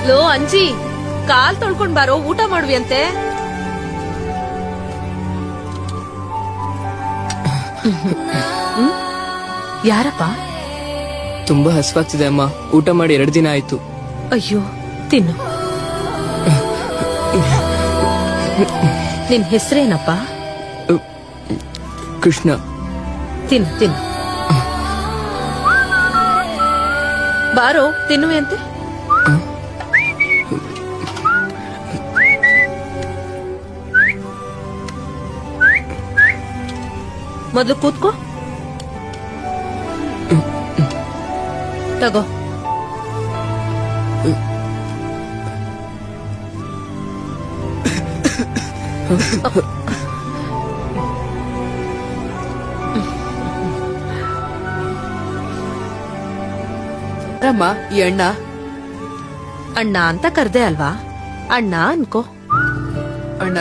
Low ಅಂಜಿ, ಕಾಲ್ ತೊಳ್ಕೊಂಡ್ ಬಾರೋ, ಊಟ ಮಾಡುವಿ ಅಂತೆ. ಯಾರಪ್ಪ? ತುಂಬಾ ಹಸ್ವಾಗ್ತಿದೆ ಅಮ್ಮ, ಊಟ ಮಾಡಿ 2 ದಿನ ಆಯ್ತು. ಅಯ್ಯೋ, ತಿನ್ನು. ನಿನ್ ಹೆಸರೇನಪ್ಪ? ಕೃಷ್ಣ. ತಿನ್ನು ತಿನ್ನು. ಬಾರೋ, ತಿನ್ನುವೆ ಅಂತೆ. ಮೊದಲು ಕೂತ್ಕೋ. ತಗೋ. ರಮ್ಮ, ಈ ಅಣ್ಣ ಅಣ್ಣ ಅಂತ ಕರ್ದೆ ಅಲ್ವಾ, ಅಣ್ಣ ಅನ್ಕೋ. ಅಣ್ಣ